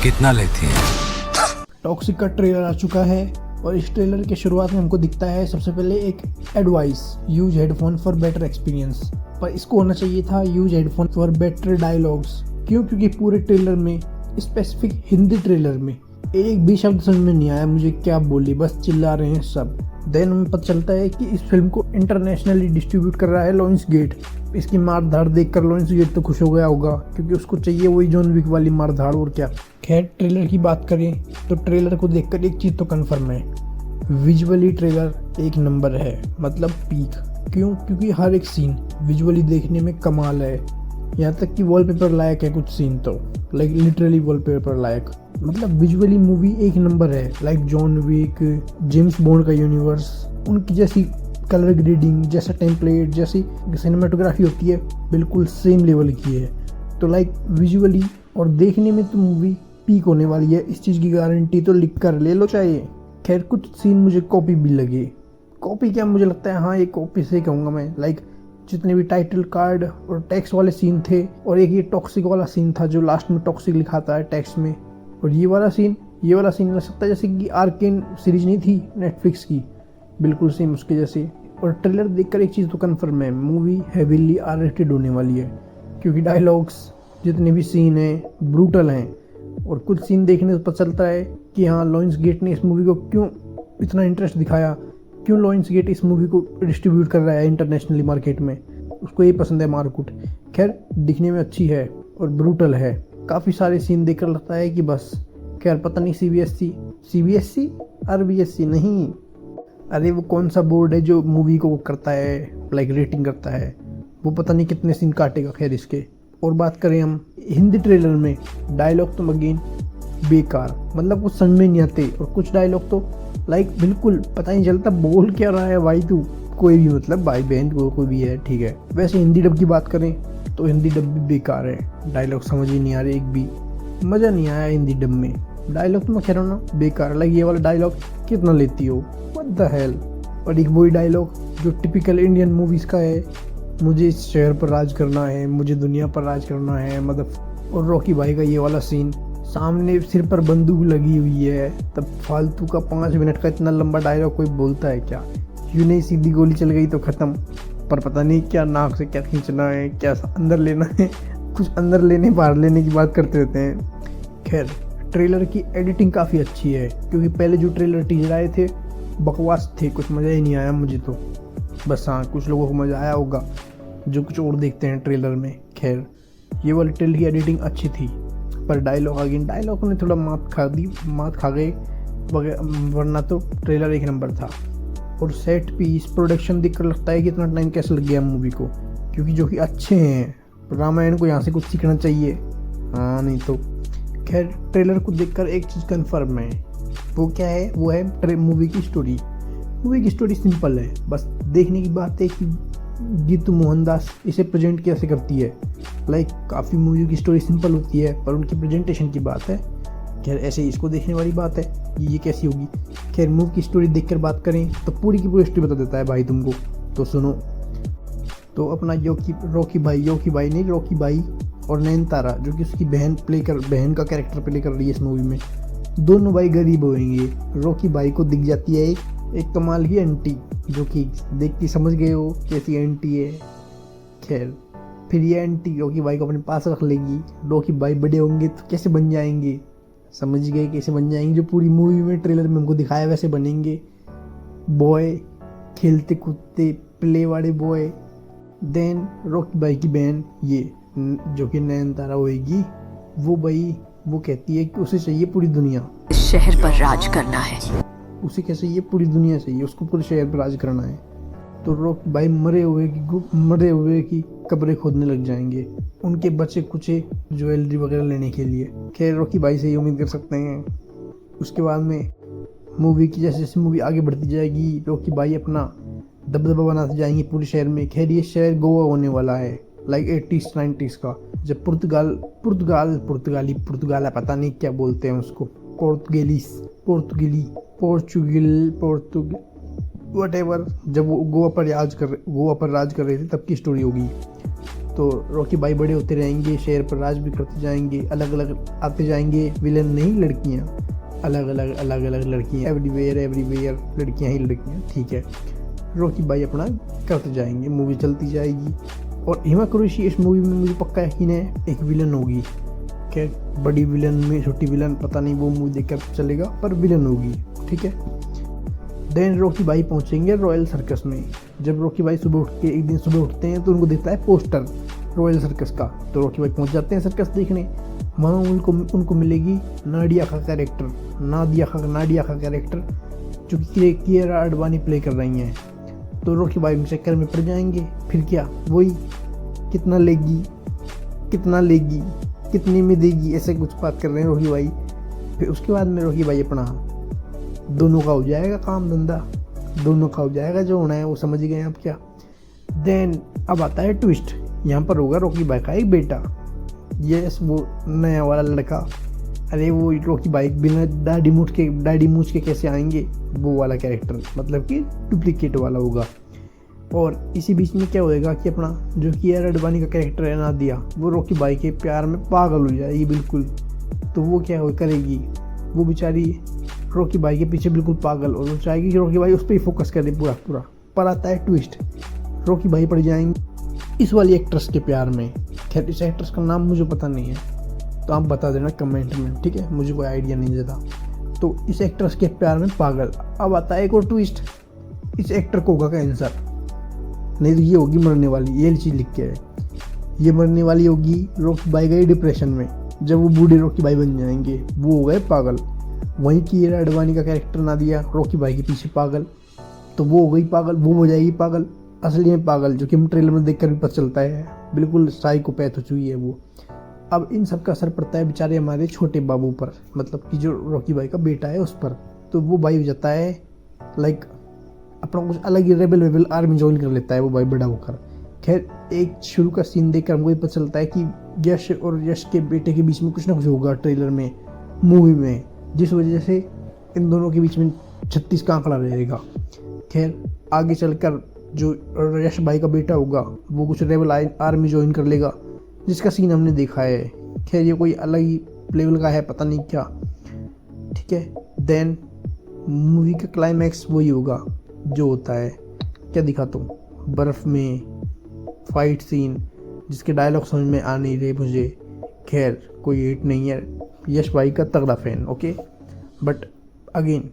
कितना लेती है? टॉक्सिक का ट्रेलर आ चुका है और इस ट्रेलर के शुरुआत में हमको दिखता है सबसे पहले एक advice, use headphone for better experience. पर इसको होना चाहिए था use headphone for better dialogues. क्यों? क्योंकि पूरे ट्रेलर में, स्पेसिफिक हिंदी ट्रेलर में, एक भी शब्द समझ में नहीं आया मुझे क्या बोली, बस चिल्ला रहे हैं सब। देन हमें पता चलता है कि इस फिल्म को इंटरनेशनली डिस्ट्रीब्यूट कर रहा है लायंस गेट। इसकी मार धाड़ देखकर लायंस गेट तो खुश हो गया होगा, क्योंकि उसको चाहिए वही जॉन विक वाली मार धाड़, और क्या। खैर, ट्रेलर की बात करें तो ट्रेलर को देखकर एक चीज़ तो कन्फर्म है, विजुअली ट्रेलर एक नंबर है, मतलब पीक। क्यों? क्योंकि हर एक सीन विजुअली देखने में कमाल है। यहाँ तक कि वॉलपेपर लायक है कुछ सीन तो, लाइक लिटरली वॉलपेपर लायक। मतलब विजुअली मूवी एक नंबर है, like John Wick, James Bond का यूनिवर्स, उनकी जैसी कलर ग्रेडिंग, जैसा टेम्पलेट, जैसी सिनेमाटोग्राफी होती है, बिल्कुल सेम लेवल की है। तो लाइक विजुअली और देखने में तो मूवी पीक होने वाली है, इस चीज़ की गारंटी तो लिख कर ले लो चाहिए। खैर, कुछ सीन मुझे कॉपी भी लगे। कॉपी क्या, मुझे लगता है हाँ, ये कॉपी से कहूँगा मैं। लाइक जितने भी टाइटल कार्ड और टेक्स्ट वाले सीन थे, और एक ये टॉक्सिक वाला सीन था जो लास्ट में टॉक्सिक लिखाता है टेक्स्ट में, और ये वाला सीन लग सकता है जैसे कि आर्केन सीरीज नहीं थी नेटफ्लिक्स की, बिल्कुल सेम उसके जैसे। और ट्रेलर देखकर एक चीज़ तो कन्फर्म है, मूवी हेवीली R-rated होने वाली है, क्योंकि डायलॉग्स, जितने भी सीन हैं, ब्रूटल हैं। और कुछ सीन देखने से पता चलता है कि हाँ, लायंस गेट ने इस मूवी को क्यों इतना इंटरेस्ट दिखाया, क्यों लायंस गेट इस मूवी को डिस्ट्रीब्यूट कर रहा है इंटरनेशनली मार्केट में। उसको ये पसंद है मारकुट। खैर, दिखने में अच्छी है और ब्रूटल है। काफ़ी सारे सीन देखकर लगता है कि बस, खैर पता नहीं CBSC RBSC नहीं, अरे वो कौन सा बोर्ड है जो मूवी को करता है, लाइक रेटिंग करता है, वो पता नहीं कितने सीन काटेगा। खैर इसके और बात करें हम हिंदी ट्रेलर में, डायलॉग तो अगेन बेकार, मतलब कुछ समझ में नहीं आते। और कुछ डायलॉग तो लाइक बिल्कुल पता नहीं चलता बोल क्या रहा है भाई तू, कोई भी, मतलब भाई बहन कोई भी है, ठीक है। वैसे हिंदी डब की बात करें तो हिंदी डब भी बेकार है, डायलॉग समझ ही नहीं आ रहे, एक भी मज़ा नहीं आया हिंदी डब में। डायलॉग तो मैं कह रहा हूँ ना बेकार, लाइक ये वाला डायलॉग कितना लेती हो, व्हाट द हेल। और एक वही डायलॉग जो टिपिकल इंडियन मूवीज़ का है, मुझे इस शहर पर राज करना है, मुझे दुनिया पर राज करना है, मतलब। और रॉकी भाई का ये वाला सीन, सामने सिर पर बंदूक लगी हुई है, तब फालतू का 5 मिनट का इतना लंबा डायलॉग कोई बोलता है क्या? यूँ नहीं, सीधी गोली चल गई तो ख़त्म, पर पता नहीं क्या नाक से क्या खींचना है, क्या अंदर लेना है, कुछ अंदर लेने बाहर लेने की बात करते रहते हैं। खैर, ट्रेलर की एडिटिंग काफ़ी अच्छी है, क्योंकि पहले जो ट्रेलर टीजर आए थे बकवास थे, कुछ मज़ा ही नहीं आया मुझे तो। बस हाँ, कुछ लोगों को मज़ा आया होगा जो कुछ और देखते हैं ट्रेलर में। खैर, ये वाली ट्रेलर की एडिटिंग अच्छी थी, पर डायलॉग ने थोड़ा मात खा गए, वरना तो ट्रेलर एक नंबर था। और सेट पीस, प्रोडक्शन देखकर लगता है कि इतना टाइम कैसे लग गया मूवी को, क्योंकि जो कि अच्छे हैं। रामायण को यहाँ से कुछ सीखना चाहिए, हाँ नहीं तो। खैर, ट्रेलर को देखकर एक चीज़ कन्फर्म है, वो क्या है? वो है मूवी की स्टोरी। मूवी की स्टोरी सिंपल है, बस देखने की बात है कि गीतू मोहनदास इसे प्रेजेंट कैसे करती है। लाइक काफ़ी मूवी की स्टोरी सिंपल होती है, पर उनकी प्रेजेंटेशन की बात है। खैर, ऐसे ही इसको देखने वाली बात है, ये कैसी होगी। खैर, मूवी की स्टोरी देखकर बात करें तो पूरी की पूरी स्टोरी बता देता है भाई तुमको, तो सुनो। तो अपना रॉकी भाई और नयनतारा, जो कि उसकी बहन का कैरेक्टर प्ले कर रही है इस मूवी में, दोनों भाई गरीब होंगे। रॉकी भाई को दिख जाती है एक कमाल की आंटी, जो कि देख के समझ गए हो कैसी आंटी है। खैर, फिर ये आंटी रॉकी भाई को अपने पास रख लेगी। रॉकी भाई बड़े होंगे तो कैसे बन जाएंगे, समझ गए कैसे बन जाएंगे, जो पूरी मूवी में ट्रेलर में हमको दिखाया वैसे बनेंगे। बॉय, खेलते कूदते प्ले वाले बॉय। देन रॉकी भाई की बहन, ये जो कि नयनतारा होएगी, वो कहती है कि उसे चाहिए पूरी दुनिया, इस शहर पर राज करना है। उसे कैसे ये पूरी दुनिया चाहिए, उसको पूरे शहर पर राज करना है। तो रॉकी भाई मरे हुए की कब्रें खोदने लग जाएंगे, उनके बचे कुचे ज्वेलरी वगैरह लेने के लिए। खैर, रॉकी भाई से ये उम्मीद कर सकते हैं। उसके बाद में मूवी की जैसे जैसे मूवी आगे बढ़ती जाएगी, रॉकी भाई अपना दबदबा बनाते जाएंगे पूरे शहर में। खैर, ये शहर गोवा होने वाला है, लाइक 80s 90s का, जब पुर्तगाल है, पता नहीं क्या बोलते हैं उसको, पोर्चुगल वट एवर, जब वो गोवा पर राज कर रहे थे तब की स्टोरी होगी। तो रॉकी भाई बड़े होते रहेंगे, शहर पर राज भी करते जाएंगे, अलग अलग आते जाएंगे विलन नहीं लड़कियाँ, अलग अलग लड़कियाँ, एवरीवेयर लड़कियाँ ही लड़कियाँ, ठीक है। रॉकी भाई अपना करते जाएंगे, मूवी चलती जाएगी। और हिमा कुरैशी इस मूवी में मुझे पक्का यकीन है एक विलन होगी। क्या बड़ी विलन में छोटी विलन पता नहीं, वो मूवी देख कर चलेगा, पर विलन होगी, ठीक है। देन रॉकी भाई पहुंचेंगे रॉयल सर्कस में। जब रॉकी भाई एक दिन सुबह उठते हैं तो उनको दिखता है पोस्टर रॉयल सर्कस का, तो रॉकी भाई पहुंच जाते हैं सर्कस देखने। वहाँ उनको मिलेगी नाडिया का कैरेक्टर जो कि कियारा आडवाणी प्ले कर रही हैं। तो रॉकी भाई उनके चक्कर में पड़ जाएंगे। फिर क्या, वही कितना लेगी, कितने में देगी, ऐसे कुछ बात कर रहे हैं रॉकी भाई। फिर उसके बाद में रॉकी भाई अपना दोनों का हो जाएगा काम धंधा, दोनों का हो जाएगा, जो होना है वो समझ गए आप क्या। देन अब आता है ट्विस्ट। यहाँ पर होगा रॉकी भाई का एक बेटा, यस वो नया वाला लड़का। अरे वो रॉकी भाई बिना दाढ़ी मूछ के कैसे आएंगे, वो वाला कैरेक्टर, मतलब कि डुप्लीकेट वाला होगा। और इसी बीच में क्या होएगा कि अपना जो कियारा आडवाणी का कैरेक्टर है नादिया, वो रॉकी भाई के प्यार में पागल हो जाएगी बिल्कुल। तो वो क्या करेगी, वो बेचारी रॉकी भाई के पीछे बिल्कुल पागल, और वो चाहेगी कि रॉकी भाई उस पर ही फोकस करे पूरा। पर आता है ट्विस्ट, रॉकी भाई पड़ जाएंगे इस वाली एक्ट्रेस के प्यार में। खैर इस एक्ट्रेस का नाम मुझे पता नहीं है, तो आप बता देना कमेंट में, ठीक है, मुझे कोई आइडिया नहीं देता। तो इस एक्ट्रेस के प्यार में पागल। अब आता है एक और ट्विस्ट, इस एक्टर को होगा कैंसर, नहीं तो ये होगी मरने वाली। ये चीज़ लिख के है, ये मरने वाली होगी। रॉकी भाई गए डिप्रेशन में, जब वो बूढ़े रॉकी भाई बन जाएंगे, वो हो गए पागल। वहीं कियारा आडवाणी का कैरेक्टर नादिया रॉकी भाई के पीछे पागल, तो वो हो गई पागल, वो हो जाएगी पागल, असली में पागल, जो कि हम ट्रेलर में देखकर भी पता चलता है बिल्कुल साइकोपैथ हो चुकी है वो। अब इन सब का असर पड़ता है बेचारे हमारे छोटे बाबू पर, मतलब कि जो रॉकी भाई का बेटा है उस पर। तो वो भाई हो जाता है लाइक अपना कुछ अलग ही रेबल आर्मी ज्वाइन कर लेता है वो भाई बड़ा होकर। खैर एक शुरू का सीन देखकर हमको ये पता चलता है कि यश और यश के बेटे के बीच में कुछ ना कुछ होगा ट्रेलर में, मूवी में, जिस वजह से इन दोनों के बीच में 36 का आंकड़ा रहेगा। खैर आगे चलकर जो यश भाई का बेटा होगा वो कुछ रेबल आर्मी ज्वाइन कर लेगा, जिसका सीन हमने देखा है। खैर ये कोई अलग ही लेवल का है, पता नहीं क्या, ठीक है। देन मूवी का क्लाइमैक्स वही होगा जो होता है, क्या दिखाता हूँ, बर्फ़ में फाइट सीन जिसके डायलॉग समझ में आ नहीं रहे मुझे। खैर कोई हिट नहीं है, यश भाई का तगड़ा fan, okay. But again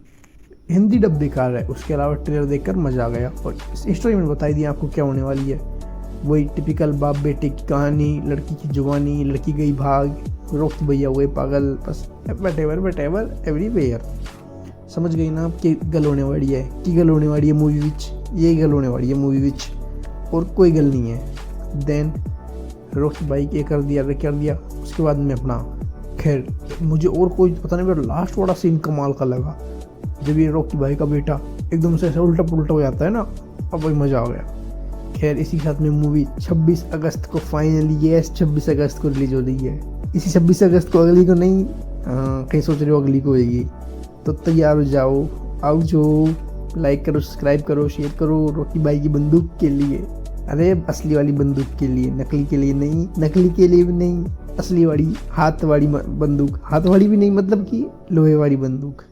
Hindi dub बेकार है, उसके अलावा ट्रेलर देखकर मज़ा आ गया। और इस स्टोरी में बताई दिया आपको क्या होने वाली है, वही टिपिकल बाप बेटे की कहानी, लड़की की जवानी, लड़की गई भाग, रॉकी भैया हुए पागल, बस वटेवर एवरीवेयर। समझ गई ना आपकी गल होने वाली है, की गल होने वाली है मूवी विच, ये गल होने वाली है मूवी विच, और कोई गल नहीं है। देन रॉकी भाई के कर दिया उसके बाद में अपना। खैर मुझे और कोई पता नहीं, पर लास्ट वाला सीन कमाल का लगा, जब ये रॉकी भाई का बेटा एकदम से ऐसा उल्टा पुल्टा हो जाता है ना, अब वही मज़ा आ गया। खैर इसी के साथ में मूवी 26 अगस्त को फाइनली, यस 26 अगस्त को रिलीज हो रही है। इसी 26 अगस्त को, अगली को नहीं, कहीं सोच रहे हो अगली को होगी, तो तैयार हो जाओ, आओ जो लाइक करो, सब्सक्राइब करो, शेयर करो रॉकी भाई की बंदूक के लिए। अरे असली वाली बंदूक के लिए, नकली के लिए नहीं, नकली के लिए भी नहीं, असली वाली हाथ वाली बंदूक, हाथ वाली भी नहीं, मतलब कि लोहे वाली बंदूक।